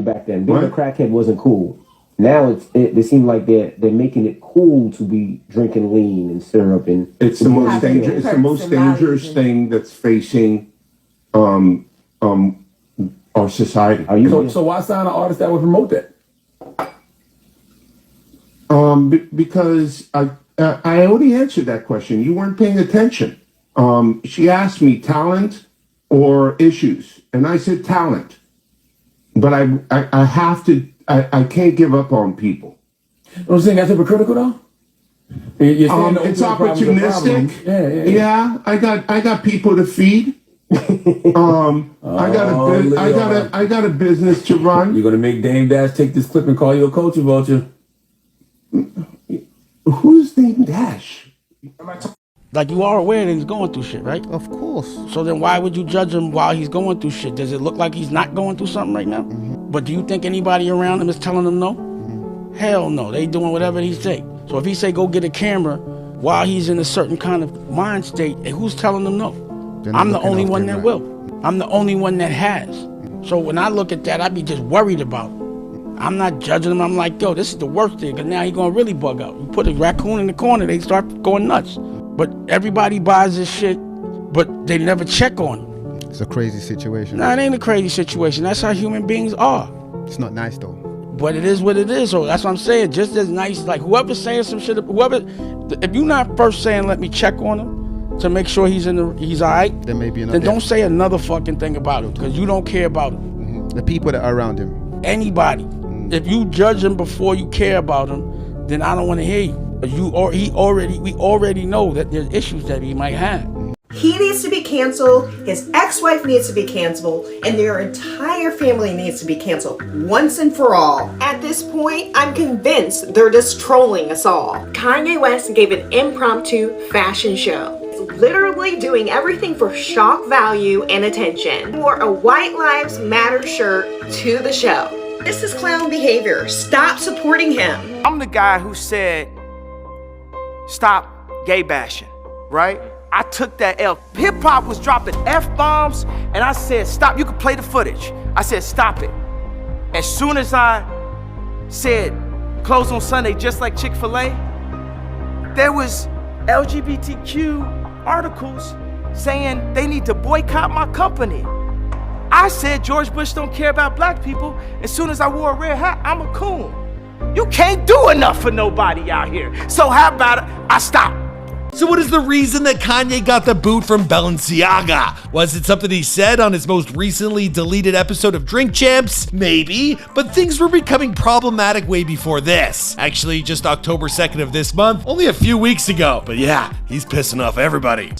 back then. Being a crackhead wasn't cool. Now it seems like they're making it cool to be drinking lean and syrup, and it's the most dangerous. It's the most dangerous thing that's facing our society. So why sign an artist that would promote that? Because I already answered that question. You weren't paying attention. She asked me talent or issues, and I said talent. But I have to. I can't give up on people. Don't you think that's hypocritical though? It's opportunistic. Yeah. I got people to feed. I got a business to run. You're gonna make Dame Dash take this clip and call you a culture vulture. Who's Dame Dash? Like, you are aware that he's going through shit, right? Of course. So then why would you judge him while he's going through shit? Does it look like he's not going through something right now? Mm-hmm. But do you think anybody around him is telling him no? Mm-hmm. Hell no. They doing whatever he say. So if he say go get a camera while he's in a certain kind of mind state, who's telling him no? I'm the only one that will. I'm the only one that has. So when I look at that, I be just worried about it. I'm not judging him. I'm like, yo, this is the worst thing, because now he's going to really bug out. You put a raccoon in the corner, they start going nuts. But everybody buys this shit, but they never check on him. It's a crazy situation. Nah, it ain't a crazy situation. That's how human beings are. It's not nice, though. But it is what it is. So that's what I'm saying. Just as nice, like whoever's saying some shit, if you're not first saying, let me check on him to make sure he's all right, there may be then don't say another fucking thing about him, because you don't care about him. Mm-hmm. The people that are around him. Anybody. If you judge him before you care about him, then I don't want to hear you. We already know that there's issues that he might have. He needs to be canceled, his ex-wife needs to be canceled, and their entire family needs to be canceled once and for all. At this point, I'm convinced they're just trolling us all. Kanye West gave an impromptu fashion show. Literally doing everything for shock value and attention. He wore a White Lives Matter shirt to the show. This is clown behavior. Stop supporting him. I'm the guy who said, stop gay bashing, right? I took that L. Hip hop was dropping F-bombs, and I said, stop. You can play the footage. I said, stop it. As soon as I said, close on Sunday, just like Chick-fil-A, there was LGBTQ articles saying they need to boycott my company. I said George Bush don't care about black people. As soon as I wore a red hat, I'm a coon. You can't do enough for nobody out here. So how about it? I stop. So what is the reason that Kanye got the boot from Balenciaga? Was it something he said on his most recently deleted episode of Drink Champs? Maybe, but things were becoming problematic way before this. Actually, just October 2nd of this month, only a few weeks ago. But yeah, he's pissing off everybody.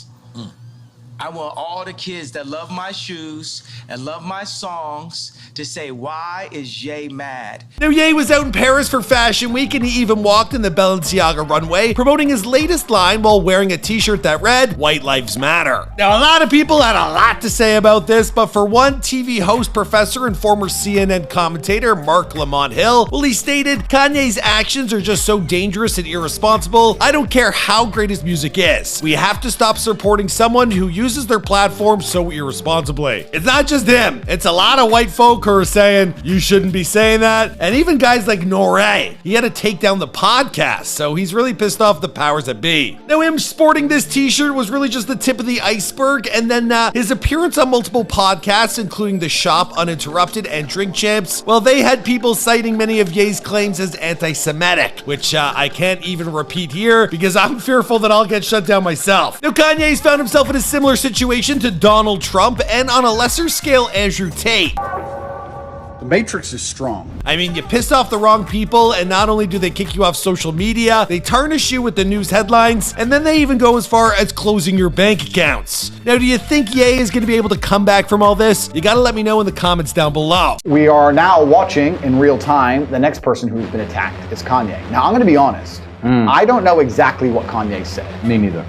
I want all the kids that love my shoes and love my songs to say, why is Ye mad? Now, Ye was out in Paris for Fashion Week, and he even walked in the Balenciaga runway, promoting his latest line while wearing a t-shirt that read, White Lives Matter. Now, a lot of people had a lot to say about this, but for one, TV host, professor, and former CNN commentator Mark Lamont Hill, well, he stated, Kanye's actions are just so dangerous and irresponsible, I don't care how great his music is. We have to stop supporting someone who uses their platform so irresponsibly. It's not just him, it's a lot of white folk who are saying, you shouldn't be saying that, and even guys like Noré. He had to take down the podcast, so he's really pissed off the powers that be. Now, him sporting this t-shirt was really just the tip of the iceberg, and then his appearance on multiple podcasts, including The Shop, Uninterrupted, and Drink Champs, well, they had people citing many of Ye's claims as anti-Semitic, which I can't even repeat here because I'm fearful that I'll get shut down myself. Now, Kanye's found himself in a similar situation to Donald Trump, and on a lesser scale, Andrew Tate. The Matrix is strong. I mean, you pissed off the wrong people, and not only do they kick you off social media, they tarnish you with the news headlines, and then they even go as far as closing your bank accounts. Now, do you think Ye is going to be able to come back from all this? You gotta let me know in the comments down below. We are now watching in real time the next person who's been attacked is Kanye. Now, I'm going to be honest. I don't know exactly what Kanye said. Me neither.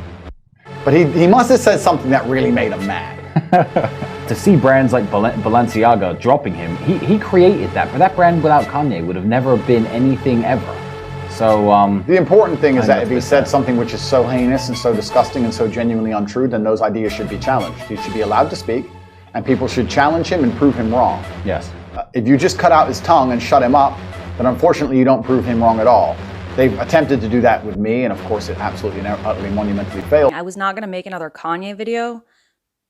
But he must have said something that really made him mad. To see brands like Balenciaga dropping him, he created that. But that brand without Kanye would have never been anything ever. So the important thing is that if he said something which is so heinous and so disgusting and so genuinely untrue, then those ideas should be challenged. He should be allowed to speak, and people should challenge him and prove him wrong. Yes. If you just cut out his tongue and shut him up, then unfortunately you don't prove him wrong at all. They've attempted to do that with me, and of course it absolutely and utterly monumentally failed. I was not going to make another Kanye video,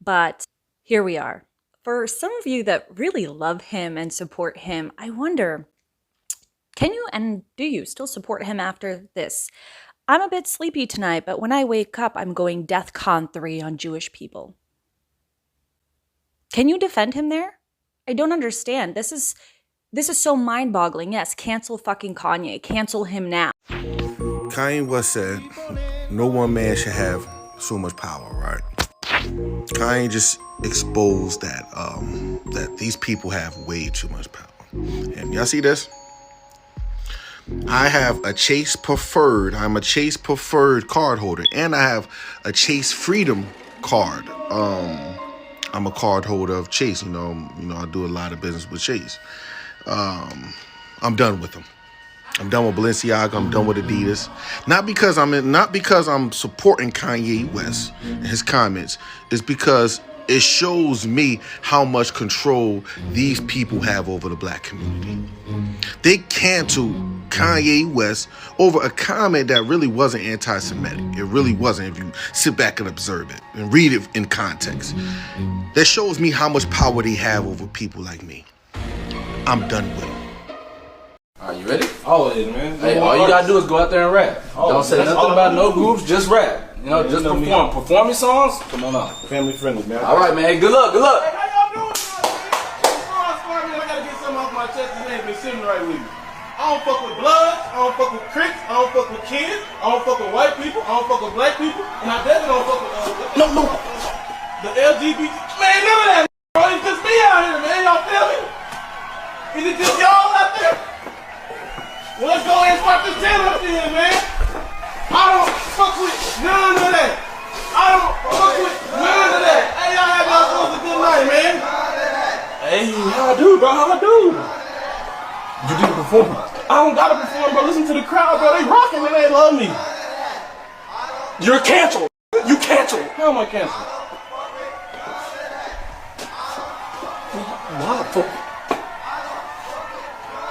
but here we are. For some of you that really love him and support him, I wonder, can you and do you still support him after this? I'm a bit sleepy tonight, but when I wake up, I'm going DEFCON 3 on Jewish people. Can you defend him there? I don't understand. This is so mind-boggling. Yes, cancel fucking Kanye. Cancel him now. Kanye West said, no one man should have so much power, right? Kanye just exposed that that these people have way too much power. And y'all see this? I have a Chase Preferred. I'm a Chase Preferred card holder, and I have a Chase Freedom card. I'm a card holder of Chase. You know, I do a lot of business with Chase. I'm done with them. I'm done with Balenciaga. I'm done with Adidas. Not because I'm supporting Kanye West and his comments. It's because it shows me how much control these people have over the black community. They canceled Kanye West over a comment that really wasn't anti-Semitic. It really wasn't if you sit back and observe it and read it in context. That shows me how much power they have over people like me. I'm done with them. Are you ready? Always, man. Hey, all you gotta do is go out there and rap. Don't say nothing about no groups, just rap. You know, just perform. Perform your songs, come on out. Family friendly, man. All right, man. Good luck, good luck. Hey, how y'all doing? I gotta get something off my chest. This man's been sitting right with me. I don't fuck with bloods. I don't fuck with Crips. I don't fuck with kids. I don't fuck with white people. I don't fuck with black people. And I definitely don't fuck with the LGBT. Man, none of that, bro. It's just me out here, man. Y'all feel me? Is it just y'all out there? Well, let's go ahead and spot this channel up here, man. I don't fuck with none of that. I don't fuck with none of that. Hey, y'all have yourselves a good night, man. Hey, how I do, bro? How I do? You didn't perform. I don't gotta perform, bro. Listen to the crowd, bro. They rocking and they love me. You're canceled. You canceled. How am I canceled? Why?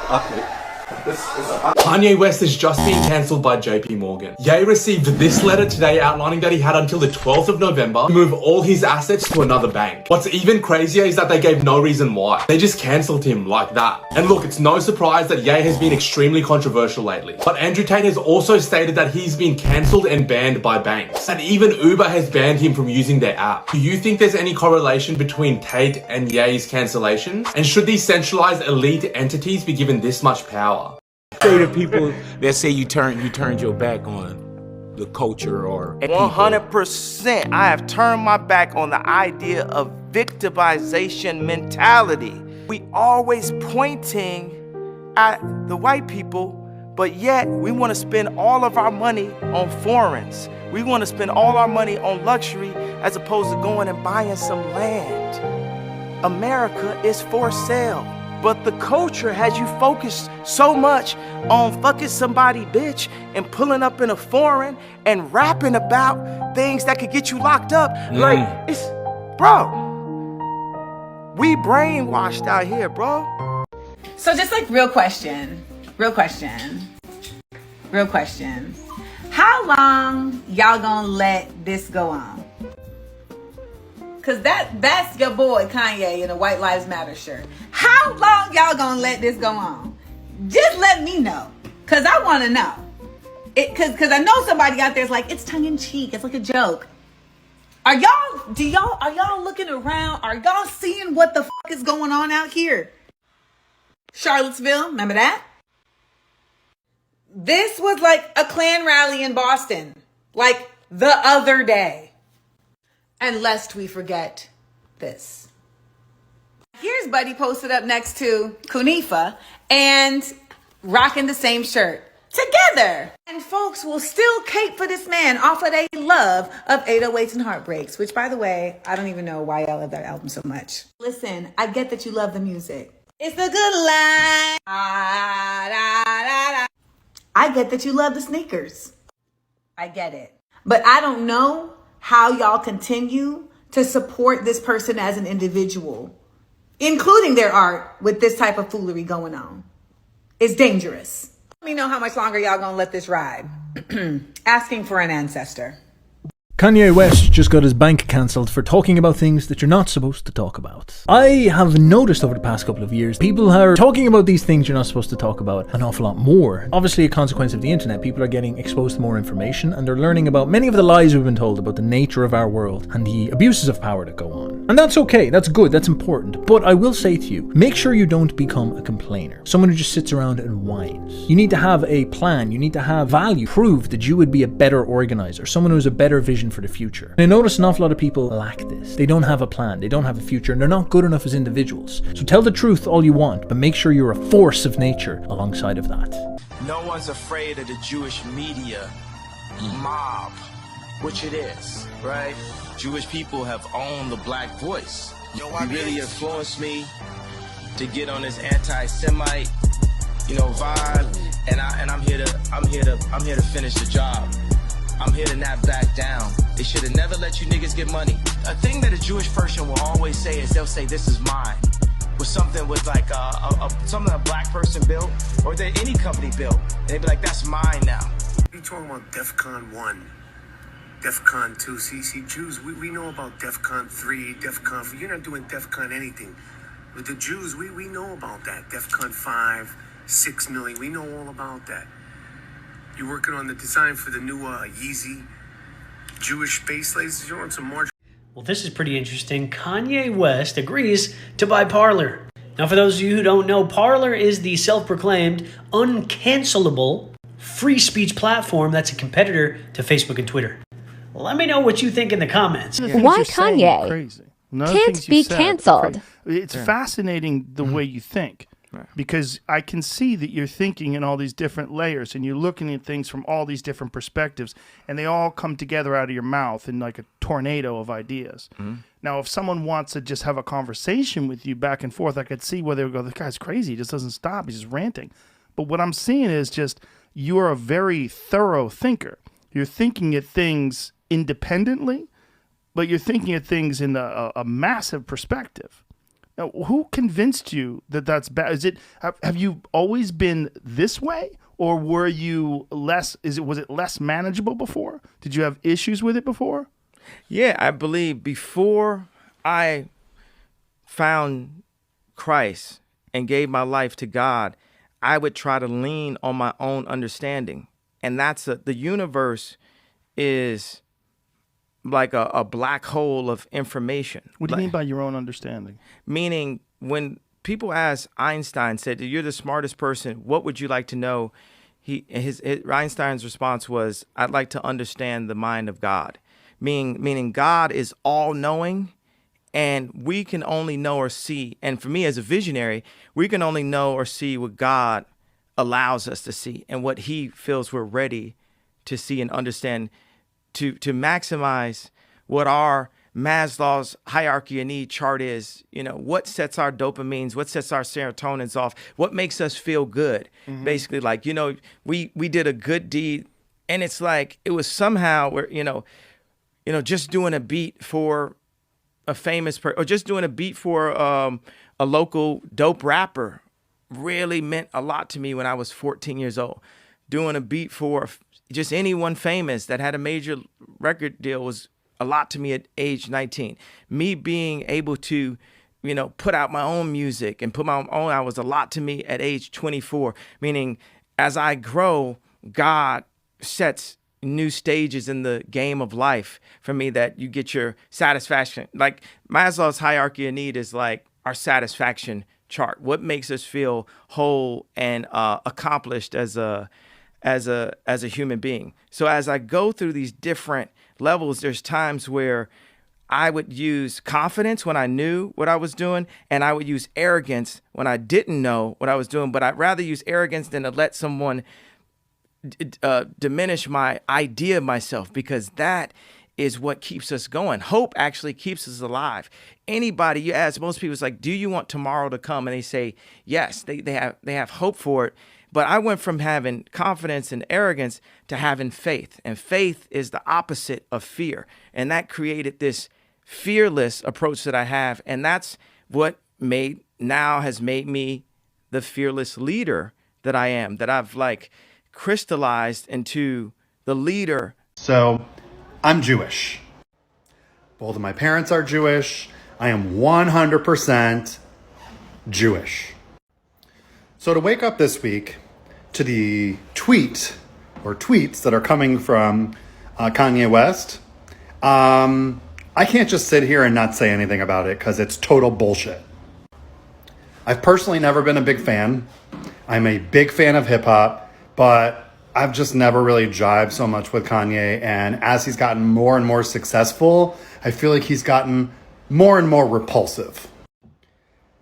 Okay. Kanye West has just been cancelled by JP Morgan. Ye received this letter today outlining that he had until the 12th of November to move all his assets to another bank. What's even crazier is that they gave no reason why. They just cancelled him like that. And look, it's no surprise that Ye has been extremely controversial lately. But Andrew Tate has also stated that he's been cancelled and banned by banks. And even Uber has banned him from using their app. Do you think there's any correlation between Tate and Ye's cancellations? And should these centralized elite entities be given this much power? Say to people that say you turned your back on the culture or 100%. I have turned my back on the idea of victimization mentality. We always pointing at the white people, but yet we want to spend all of our money on foreigns. We want to spend all our money on luxury as opposed to going and buying some land. America is for sale. But the culture has you focused so much on fucking somebody, bitch, and pulling up in a foreign and rapping about things that could get you locked up. Like, it's, bro, we brainwashed out here, bro. So just like real question. How long y'all gonna let this go on? Cause that's your boy Kanye in a White Lives Matter shirt. How long y'all gonna let this go on? Just let me know, cause I want to know. Cause I know somebody out there is like, it's tongue in cheek, it's like a joke. Are y'all looking around? Are y'all seeing what the fuck is going on out here? Charlottesville, remember that? This was like a Klan rally in Boston, like the other day. And lest we forget this. Here's Buddy posted up next to Kunifa and rocking the same shirt together. And folks will still cape for this man off of their love of 808s and Heartbreaks, which, by the way, I don't even know why y'all love that album so much. Listen, I get that you love the music. It's the good line. I get that you love the sneakers. I get it. But I don't know how y'all continue to support this person as an individual including their art, with this type of foolery going on. It's dangerous. Let me know how much longer y'all gonna let this ride. Asking for an ancestor. Kanye West just got his bank cancelled for talking about things that you're not supposed to talk about. I have noticed over the past couple of years, people are talking about these things you're not supposed to talk about an awful lot more. Obviously, a consequence of the internet, people are getting exposed to more information and they're learning about many of the lies we've been told about the nature of our world and the abuses of power that go on. And that's okay, that's good, that's important. But I will say to you, make sure you don't become a complainer. Someone who just sits around and whines. You need to have a plan, you need to have value. Prove that you would be a better organizer, someone who has a better vision for the future. And I notice an awful lot of people lack this. They don't have a plan, they don't have a future, and they're not good enough as individuals. So tell the truth all you want, but make sure you're a force of nature alongside of that. No one's afraid of the Jewish media mob, which it is, right? Jewish people have owned the black voice. He really influenced me to get on this anti-Semite, vibe, and I'm here to finish the job. I'm here to not back down. They should have never let you niggas get money. A thing that a Jewish person will always say is they'll say, this is mine. With something with like something a black person built or that any company built. And they'd be like, that's mine now. You talking about DEFCON 1, DEFCON 2. See, Jews, we know about DEFCON 3, DEFCON 4. You're not doing DEFCON anything. With the Jews, we know about that. DEFCON 5, 6 million. We know all about that. You're working on the design for the new Yeezy Jewish space lasers. You're on some more. Well, this is pretty interesting. Kanye West agrees to buy Parler. Now, for those of you who don't know, Parler is the self-proclaimed uncancelable free speech platform that's a competitor to Facebook and Twitter. Let me know what you think in the comments. Why Kanye? Crazy. Can't be canceled. It's fascinating the way you think. Because I can see that you're thinking in all these different layers and you're looking at things from all these different perspectives and they all come together out of your mouth in like a tornado of ideas. Now, if someone wants to just have a conversation with you back and forth, I could see where they would go, this guy's crazy. He just doesn't stop. He's just ranting. But what I'm seeing is just you're a very thorough thinker. You're thinking at things independently, but you're thinking at things in a massive perspective. Now, who convinced you that that's bad? Have you always been this way, or were you less? Was it less manageable before? Did you have issues with it before? Yeah, I believe before I found Christ and gave my life to God, I would try to lean on my own understanding, and that's the universe is like a black hole of information. What do you mean by your own understanding? Meaning when people ask Einstein, said, you're the smartest person, what would you like to know? Einstein's response was, I'd like to understand the mind of God. Meaning God is all-knowing, and we can only know or see, and for me as a visionary, we can only know or see what God allows us to see and what he feels we're ready to see and understand to maximize what our Maslow's hierarchy of need chart is, what sets our dopamines, what sets our serotonins off, what makes us feel good. Basically, like, we did a good deed and it's like, it was somehow where, just doing a beat for a famous person or just doing a beat for a local dope rapper really meant a lot to me when I was 14 years old. Doing a beat for just anyone famous that had a major record deal was a lot to me at age 19. Me being able to, put out my own music and put my own out was a lot to me at age 24. Meaning, as I grow, God sets new stages in the game of life for me that you get your satisfaction. Like Maslow's hierarchy of need is like our satisfaction chart. What makes us feel whole and accomplished as a human being. So as I go through these different levels, there's times where I would use confidence when I knew what I was doing, and I would use arrogance when I didn't know what I was doing. But I'd rather use arrogance than to let someone diminish my idea of myself, because that is what keeps us going. Hope actually keeps us alive. Anybody you ask, most people, it's like, do you want tomorrow to come? And they say yes. They have hope for it. But I went from having confidence and arrogance to having faith. And faith is the opposite of fear. And that created this fearless approach that I have. And that's what has made me the fearless leader that I am, that I've like crystallized into the leader. So I'm Jewish. Both of my parents are Jewish. I am 100% Jewish. So to wake up this week to the tweets that are coming from Kanye West, I can't just sit here and not say anything about it because it's total bullshit. I've personally never been a big fan. I'm a big fan of hip hop, but I've just never really jived so much with Kanye. And as he's gotten more and more successful, I feel like he's gotten more and more repulsive.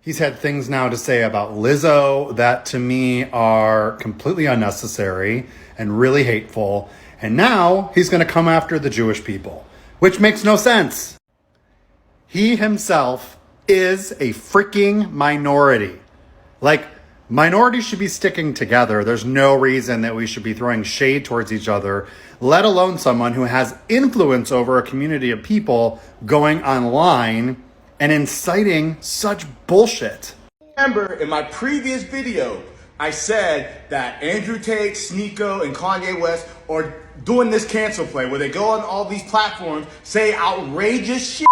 He's had things now to say about Lizzo that to me are completely unnecessary and really hateful. And now he's going to come after the Jewish people, which makes no sense. He himself is a freaking minority. Like, minorities should be sticking together. There's no reason that we should be throwing shade towards each other, let alone someone who has influence over a community of people going online and inciting such bullshit. Remember, in my previous video, I said that Andrew Tate, Sneeko, and Kanye West are doing this cancel play where they go on all these platforms, say outrageous shit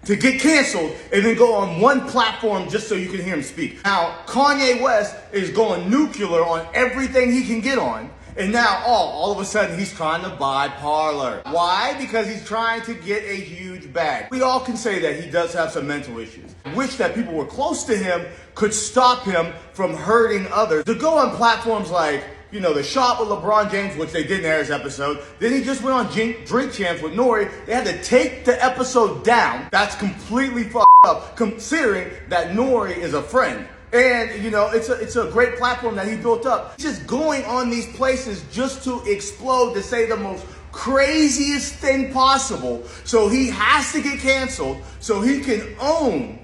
to get canceled, and then go on one platform just so you can hear him speak. Now, Kanye West is going nuclear on everything he can get on. And now, all of a sudden, he's trying to buy Parler. Why? Because he's trying to get a huge bag. We all can say that he does have some mental issues. I wish that people were close to him could stop him from hurting others. To go on platforms like, the shop with LeBron James, which they did in Harris episode. Then he just went on Drink Champs with Nori. They had to take the episode down. That's completely fucked up, considering that Nori is a friend. And, it's a great platform that he built up. He's just going on these places just to explode, to say the most craziest thing possible. So he has to get canceled so he can own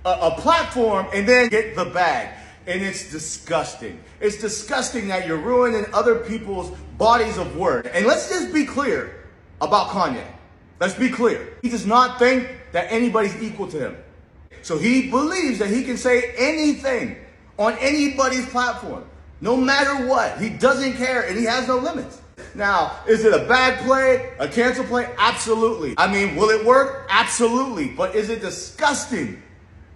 a platform and then get the bag. And it's disgusting. It's disgusting that you're ruining other people's bodies of work. And let's just be clear about Kanye. Let's be clear. He does not think that anybody's equal to him. So he believes that he can say anything on anybody's platform, no matter what. He doesn't care, and he has no limits. Now, is it a bad play, a cancel play? Absolutely. I mean, will it work? Absolutely. But is it disgusting?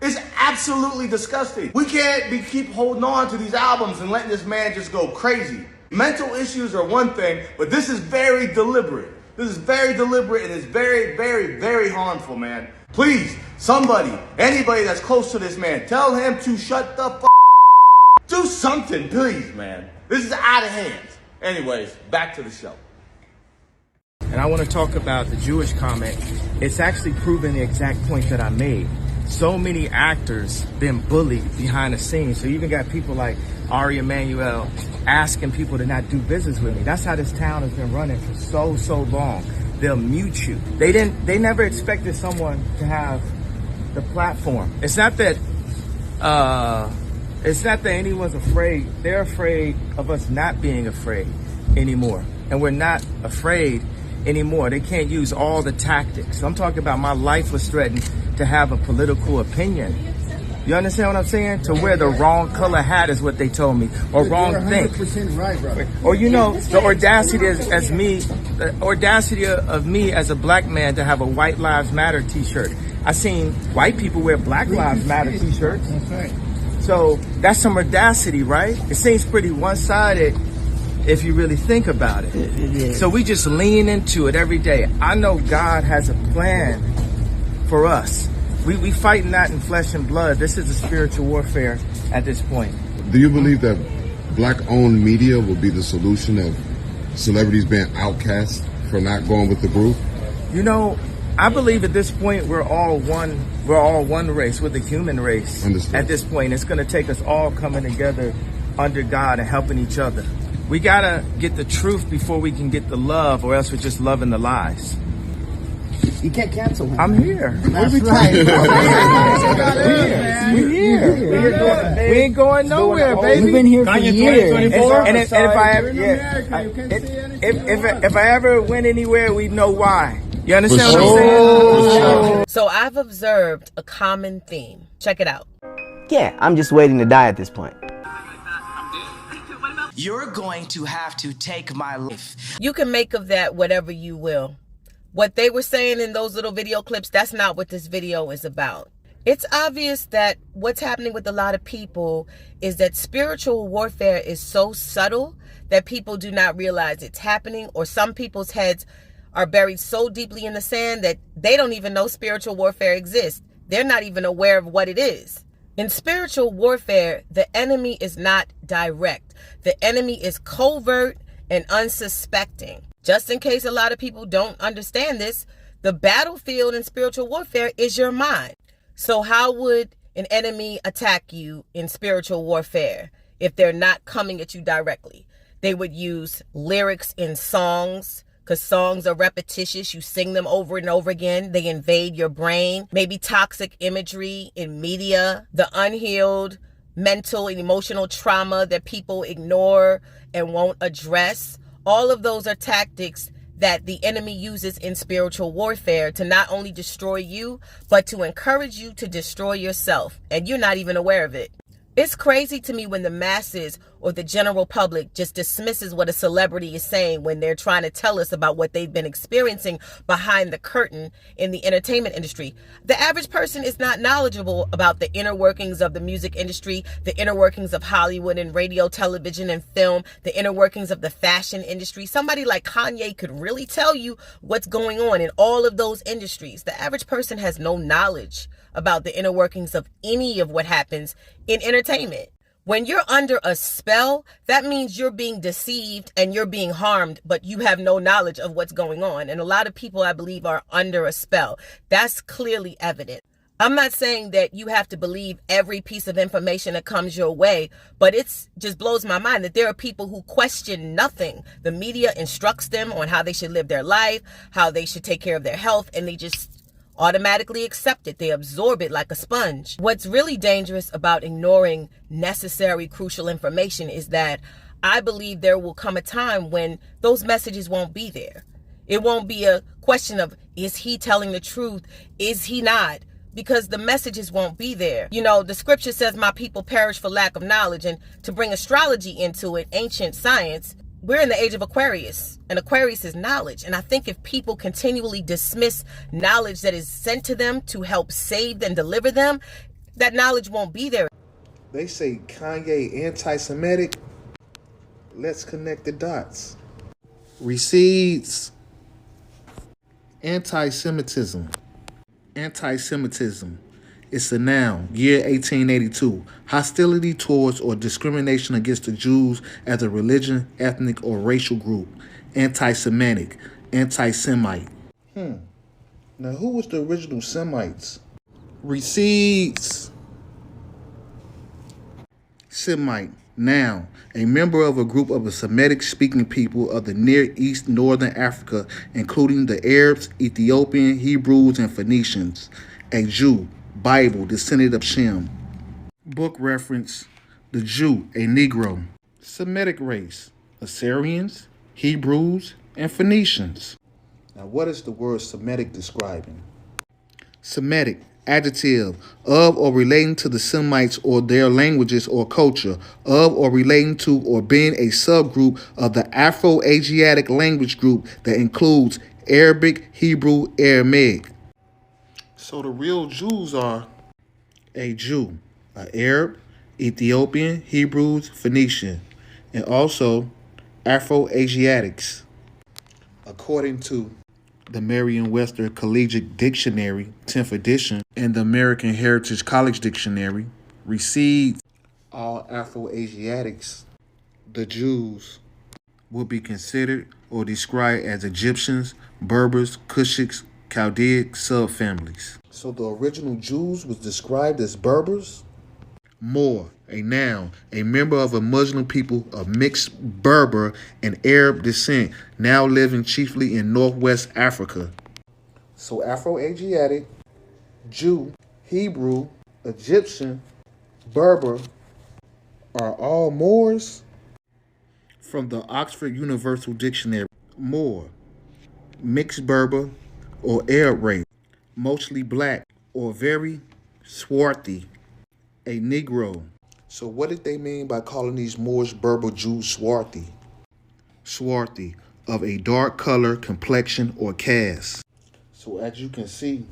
It's absolutely disgusting. We can't keep holding on to these albums and letting this man just go crazy. Mental issues are one thing, but this is very deliberate. This is very deliberate, and it's very, very, very harmful, man. Please, somebody, anybody that's close to this man, tell him to shut the fuck. Do something, please, man. This is out of hand. Anyways, back to the show. And I want to talk about the Jewish comment. It's actually proving the exact point that I made. So many actors been bullied behind the scenes. So you even got people like Ari Emanuel asking people to not do business with me. That's how this town has been running for so long. They'll mute you. They never expected someone to have the platform. It's not that anyone's afraid. They're afraid of us not being afraid anymore. And we're not afraid anymore. They can't use all the tactics. I'm talking about my life was threatened to have a political opinion. You understand what I'm saying? To wear the wrong color hat is what they told me, or wrong thing. Right, brother. Or the audacity of me as a black man to have a White Lives Matter T-shirt. I seen white people wear Black Lives Matter T-shirts. That's right. So that's some audacity, right? It seems pretty one-sided if you really think about it. So we just lean into it every day. I know God has a plan for us. We fight not in flesh and blood. This is a spiritual warfare at this point. Do you believe that black-owned media will be the solution of celebrities being outcast for not going with the group? I believe at this point we're all one race. We're the human race. Understood. At this point. It's going to take us all coming together under God and helping each other. We got to get the truth before we can get the love, or else we're just loving the lies. You can't cancel him. I'm here. That's right. We're here. We ain't going nowhere, baby. We've been here for years. And if I ever went anywhere, we'd know why. You understand what I'm saying? So I've observed a common theme. Check it out. Yeah, I'm just waiting to die at this point. You're going to have to take my life. You can make of that whatever you will. What they were saying in those little video clips, that's not what this video is about. It's obvious that what's happening with a lot of people is that spiritual warfare is so subtle that people do not realize it's happening, or some people's heads are buried so deeply in the sand that they don't even know spiritual warfare exists. They're not even aware of what it is. In spiritual warfare, the enemy is not direct. The enemy is covert and unsuspecting. Just in case a lot of people don't understand this, the battlefield in spiritual warfare is your mind. So how would an enemy attack you in spiritual warfare if they're not coming at you directly? They would use lyrics in songs, because songs are repetitious. You sing them over and over again. They invade your brain. Maybe toxic imagery in media, the unhealed mental and emotional trauma that people ignore and won't address. All of those are tactics that the enemy uses in spiritual warfare to not only destroy you, but to encourage you to destroy yourself. And you're not even aware of it. It's crazy to me when the masses or the general public just dismisses what a celebrity is saying when they're trying to tell us about what they've been experiencing behind the curtain in the entertainment industry. The average person is not knowledgeable about the inner workings of the music industry, the inner workings of Hollywood and radio, television, and film, the inner workings of the fashion industry. Somebody like Kanye could really tell you what's going on in all of those industries. The average person has no knowledge about the inner workings of any of what happens in entertainment. When you're under a spell, that means you're being deceived and you're being harmed, but you have no knowledge of what's going on. And a lot of people, I believe, are under a spell. That's clearly evident. I'm not saying that you have to believe every piece of information that comes your way, but it's just blows my mind that there are people who question nothing. The media instructs them on how they should live their life, how they should take care of their health, and they just automatically accept it. They absorb it like a sponge. What's really dangerous about ignoring necessary, crucial information is that I believe there will come a time when those messages won't be there. It won't be a question of, is he telling the truth? Is he not? Because the messages won't be there. You know, the scripture says my people perish for lack of knowledge, and to bring astrology into it, ancient science, we're in the age of Aquarius, and Aquarius is knowledge. And I think if people continually dismiss knowledge that is sent to them to help save and deliver them, that knowledge won't be there. They say Kanye anti-Semitic. Let's connect the dots. Recedes. Anti-Semitism. Anti-Semitism. It's a noun. Year 1882. Hostility towards or discrimination against the Jews as a religion, ethnic, or racial group. Anti-Semitic. Anti-Semite. Now who was the original Semites? Recedes. Semite. Noun. A member of a group of the Semitic-speaking people of the Near East, Northern Africa, including the Arabs, Ethiopian, Hebrews, and Phoenicians. A Jew. Bible, descendant of Shem. Book reference, the Jew, a Negro. Semitic race, Assyrians, Hebrews, and Phoenicians. Now what is the word Semitic describing? Semitic, adjective, of or relating to the Semites or their languages or culture, of or relating to or being a subgroup of the Afro-Asiatic language group that includes Arabic, Hebrew, Aramaic. So the real Jews are a Jew, an Arab, Ethiopian, Hebrews, Phoenician, and also Afro-Asiatics. According to the Merriam-Webster Collegiate Dictionary, 10th edition, and the American Heritage College Dictionary, recedes all Afro-Asiatics, the Jews, will be considered or described as Egyptians, Berbers, Cushites, Chaldaic subfamilies. So the original Jews was described as Berbers? More, a noun, a member of a Muslim people of mixed Berber and Arab descent, now living chiefly in Northwest Africa. So Afro-Asiatic, Jew, Hebrew, Egyptian, Berber are all Moors? From the Oxford Universal Dictionary, Moor, mixed Berber, or Arab race, mostly black or very swarthy, a Negro. So what did they mean by calling these Moorish Berber Jews swarthy? Swarthy, of a dark color, complexion, or caste. So as you can see,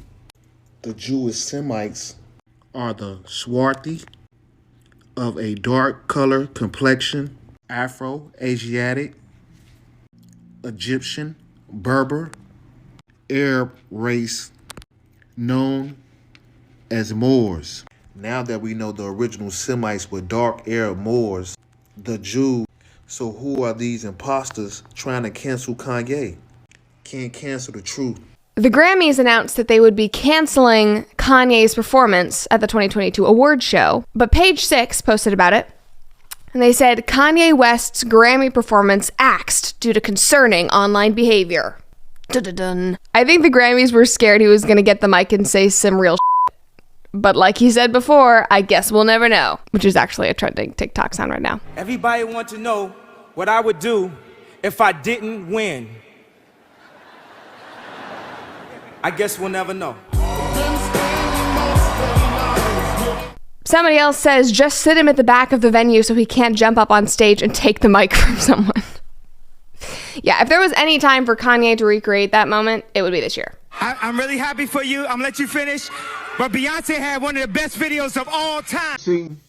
the Jewish Semites are the swarthy, of a dark color, complexion, Afro-Asiatic, Egyptian, Berber, Arab race known as Moors. Now that we know the original Semites were dark Arab Moors, the Jews, so who are these imposters trying to cancel Kanye? Can't cancel the truth. The Grammys announced that they would be canceling Kanye's performance at the 2022 awards show, but Page Six posted about it, and they said Kanye West's Grammy performance axed due to concerning online behavior. Dun-dun-dun. I think the Grammys were scared he was going to get the mic and say some real shit. But like he said before, I guess we'll never know, which is actually a trending TikTok sound right now. Everybody want to know what I would do if I didn't win. I guess we'll never know. Somebody else says just sit him at the back of the venue so he can't jump up on stage and take the mic from someone. Yeah, if there was any time for Kanye to recreate that moment, it would be this year. I'm really happy for you. I'm gonna let you finish. But Beyonce had one of the best videos of all time. Seen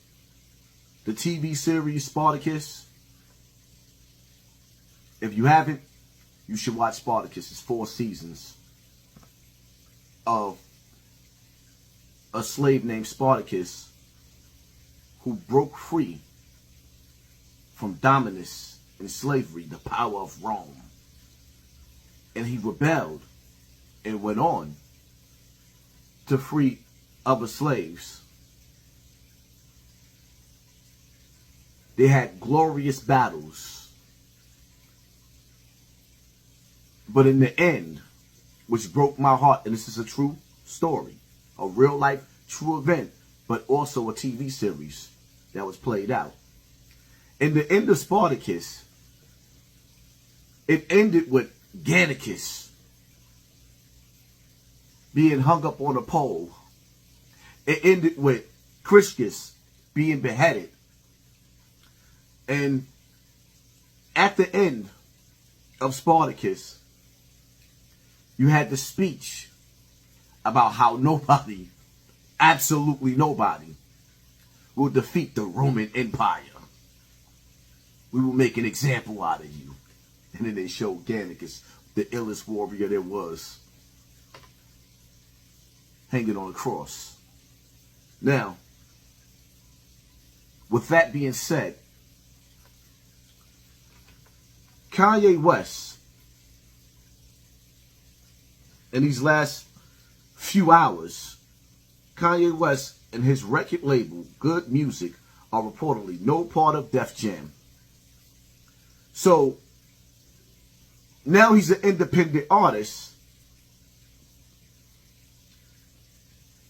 the TV series Spartacus? If you haven't, you should watch Spartacus. It's 4 seasons of a slave named Spartacus who broke free from dominance and slavery, the power of Rome. And he rebelled and went on to free other slaves. They had glorious battles. But in the end, which broke my heart, and this is a true story, a real life true event, but also a TV series that was played out. In the end of Spartacus, it ended with Gannicus being hung up on a pole. It ended with Christus being beheaded. And at the end of Spartacus, you had the speech about how nobody, absolutely nobody, will defeat the Roman Empire. We will make an example out of you. And then they showed Gannicus, the illest warrior there was, hanging on a cross. Now, with that being said, Kanye West, in these last few hours, Kanye West and his record label, Good Music, are reportedly no part of Def Jam. So, now he's an independent artist.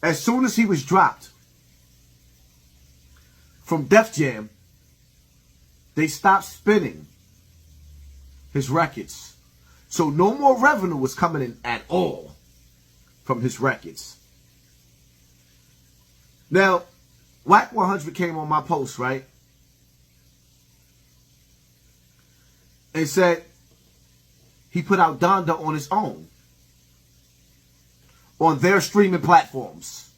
As soon as he was dropped from Def Jam, they stopped spinning his records. So no more revenue was coming in at all from his records. Now, Whack 100 came on my post, right? And said he put out Donda on his own on their streaming platforms.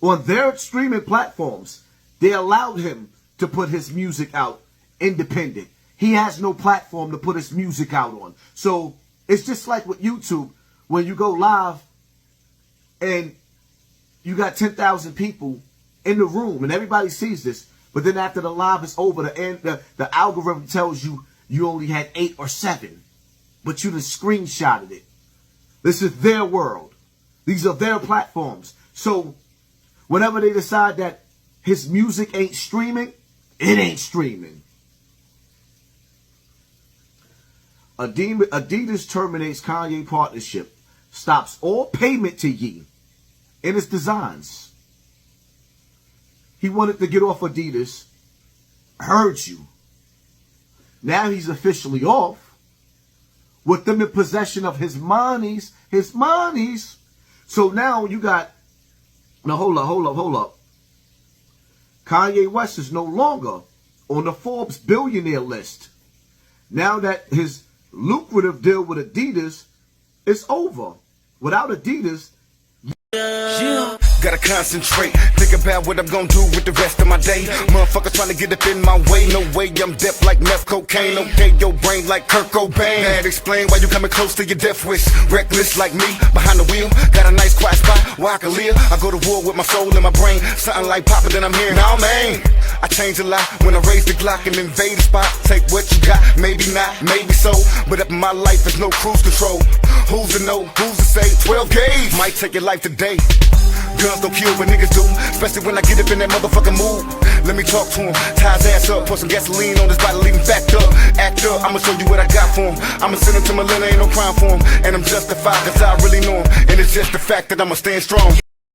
On their streaming platforms, they allowed him to put his music out independent. He has no platform to put his music out on. So it's just like with YouTube, when you go live and you got 10,000 people in the room and everybody sees this, but then after the live is over, the algorithm tells you you only had 8 or 7, but you just screenshotted it. This is their world. These are their platforms. So whenever they decide that his music ain't streaming, it ain't streaming. Adidas terminates Kanye partnership, stops all payment to Ye in its designs. He wanted to get off Adidas, heard you. Now he's officially off. with them in possession of his monies. So now you got, now hold up. Kanye West is no longer on the Forbes billionaire list. Now that his lucrative deal with Adidas is over. Without Adidas, yeah. Gotta concentrate, think about what I'm gonna do with the rest of my day. Motherfucker trying to get up in my way. No way, I'm deaf like meth cocaine. Okay, your brain like Kurt Cobain. That explain why you coming close to your death wish. Reckless like me, behind the wheel. Got a nice quiet spot where I can live. I go to war with my soul and my brain. Something like popping that I'm hearing. Now man, I change a lot when I raise the Glock and invade the spot. Take what you got, maybe not, maybe so. But up in my life there's no cruise control. Who's to know, who's to say? 12 gauge might take your life today. Guns don't kill, but niggas do. Especially when I get up in that motherfucking mood. Let me talk to him, tie his ass up, put some gasoline on his body, leave him backed up. Act up, I'ma show you what I got for him. I'ma send him to Melinda, ain't no crime for him. And I'm justified, cause I really know him. And it's just the fact that I'ma stand strong.